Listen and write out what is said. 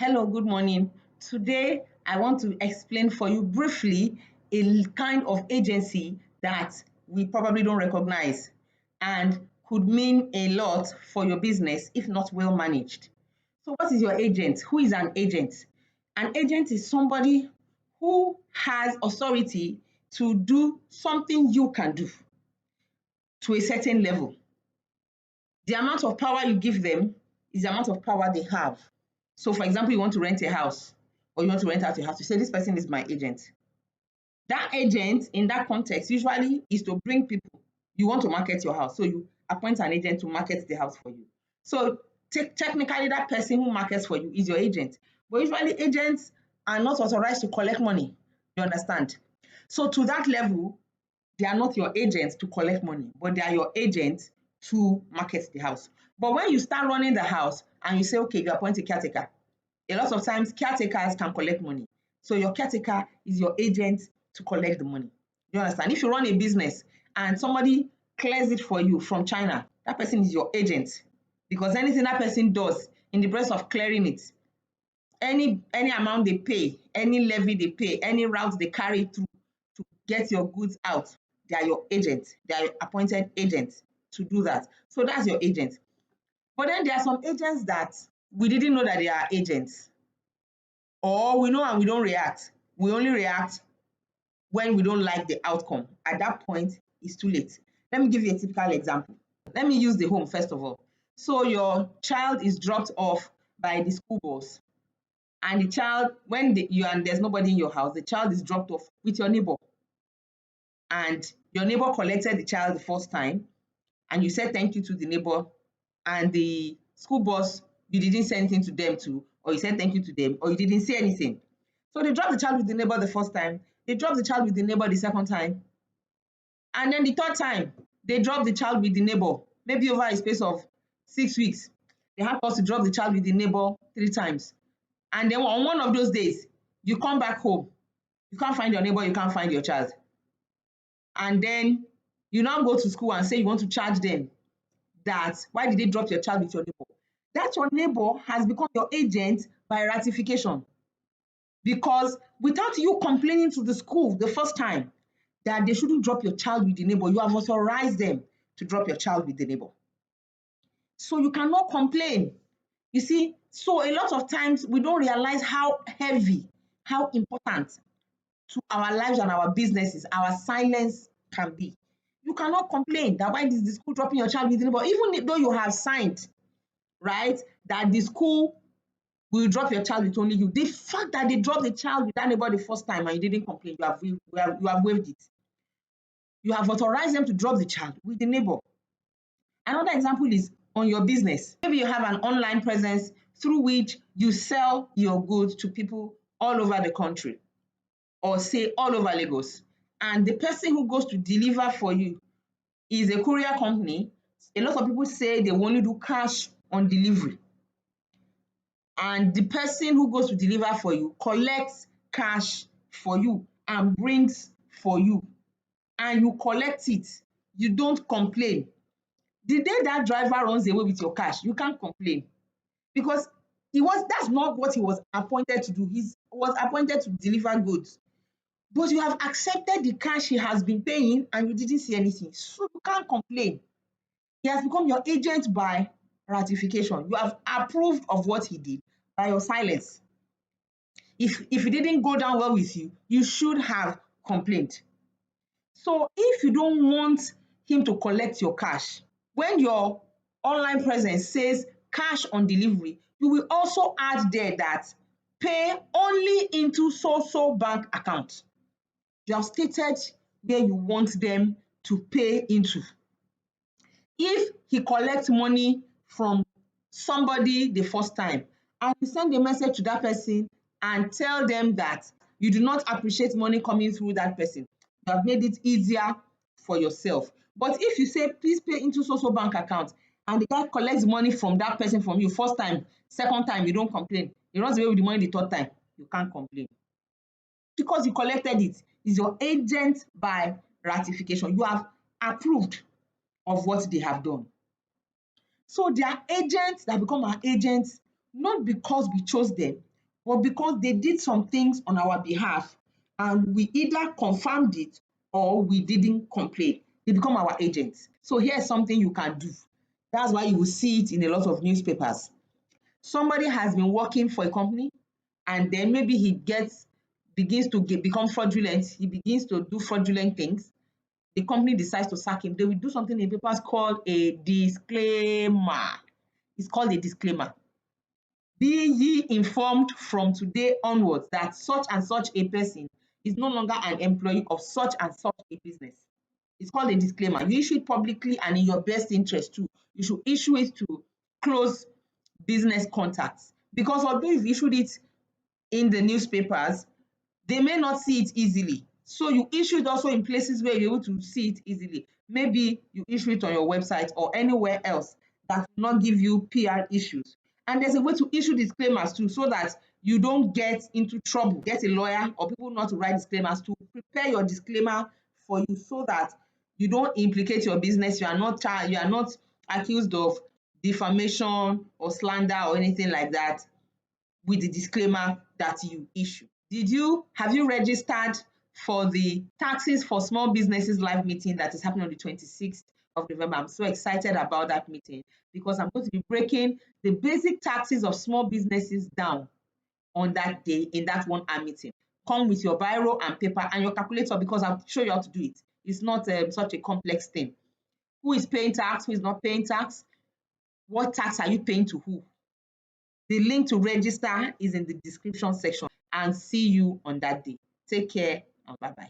Hello, good morning. Today, I want to explain for you briefly a kind of agency that we probably don't recognize and could mean a lot for your business if not well managed. So, what is your agent? Who is an agent? An agent is somebody who has authority to do something you can do to a certain level. The amount of power you give them is the amount of power they have. So, for example, you want to rent a house or you want to rent out a house, you say, this person is my agent. That agent in that context usually is to bring people. You want to market your house, so you appoint an agent to market the house for you. So, technically, that person who markets for you is your agent. But usually, agents are not authorized to collect money. You understand? So, to that level, they are not your agents to collect money, but they are your agents to market the house. But when you start running the house and you say, okay, you appoint a caretaker, a lot of times caretakers can collect money. So your caretaker is your agent to collect the money. You understand? If you run a business and somebody clears it for you from China, that person is your agent, because anything that person does in the process of clearing it, any amount they pay, any levy they pay, any route they carry through to get your goods out, they are your agent. They are your appointed agents to do that. So that's your agent. But then there are some agents that we didn't know that they are agents, or we know and we don't react. We only react when we don't like the outcome. At that point, it's too late. Let me give you a typical example. Let me use the home first of all. So your child is dropped off by the school bus, and the child, when there's nobody in your house, the child is dropped off with your neighbor, and your neighbor collected the child the first time, and you said thank you to the neighbor, and the school bus, you didn't say anything to them too, or you said thank you to them, or you didn't say anything. So they dropped the child with the neighbor the first time, they dropped the child with the neighbor the second time, and then the third time, they dropped the child with the neighbor, maybe over a space of 6 weeks. They had us to drop the child with the neighbor 3 times. And then on one of those days, you come back home, you can't find your neighbor, you can't find your child. And then you now go to school and say you want to charge them that why did they drop your child with your neighbor? That your neighbor has become your agent by ratification, because without you complaining to the school the first time that they shouldn't drop your child with the neighbor, you have authorized them to drop your child with the neighbor. So you cannot complain. You see, so a lot of times we don't realize how heavy, how important to our lives and our businesses our silence can be. You cannot complain that why is the school dropping your child with the neighbor, even though you have signed, right, that the school will drop your child with only you. The fact that they dropped the child with that neighbor the first time and you didn't complain, you have waived it. You have authorized them to drop the child with the neighbor. Another example is on your business. Maybe you have an online presence through which you sell your goods to people all over the country, or say all over Lagos, and the person who goes to deliver for you is a courier company. A lot of people say they only do cash on delivery, and the person who goes to deliver for you collects cash for you and brings for you, and you collect it. You don't complain. The day that driver runs away with your cash, you can't complain, because that's not what he was appointed to do. He was appointed to deliver goods, but you have accepted the cash he has been paying and you didn't see anything, so you can't complain. He has become your agent by ratification. You have approved of what he did by your silence. If it didn't go down well with you, you should have complained. So if you don't want him to collect your cash, when your online presence says cash on delivery, you will also add there that pay only into so bank account. You have stated where you want them to pay into. If he collects money from somebody the first time and you send a message to that person and tell them that you do not appreciate money coming through that person, you have made it easier for yourself. But if you say, please pay into so bank account, and the guy collects money from that person from you first time, second time, you don't complain. He runs away with the money the third time, you can't complain, because you collected it. Is your agent by ratification. You have approved of what they have done. So they are agents that become our agents not because we chose them, but because they did some things on our behalf and we either confirmed it or we didn't complain, they become our agents. So here's something you can do. That's why you will see it in a lot of newspapers. Somebody has been working for a company and then maybe he begins to become fraudulent. He begins to do fraudulent things. The company decides to sack him. They will do something in papers called a disclaimer. It's called a disclaimer. Be ye informed from today onwards that such and such a person is no longer an employee of such and such a business. It's called a disclaimer. You issue it publicly and in your best interest too. You should issue it to close business contacts, because although you've issued it in the newspapers, they may not see it easily. So you issue it also in places where you're able to see it easily. Maybe you issue it on your website or anywhere else that will not give you PR issues. And there's a way to issue disclaimers too, so that you don't get into trouble. Get a lawyer or people not to write disclaimers, to prepare your disclaimer for you, so that you don't implicate your business. You are not accused of defamation or slander or anything like that with the disclaimer that you issue. Have you registered for the taxes for small businesses live meeting that is happening on the 26th of November? I'm so excited about that meeting because I'm going to be breaking the basic taxes of small businesses down on that day in that 1 hour meeting. Come with your biro and paper and your calculator, because I'll show you how to do it. It's not such a complex thing. Who is paying tax? Who is not paying tax? What tax are you paying to who? The link to register is in the description section, and see you on that day. Take care and bye-bye.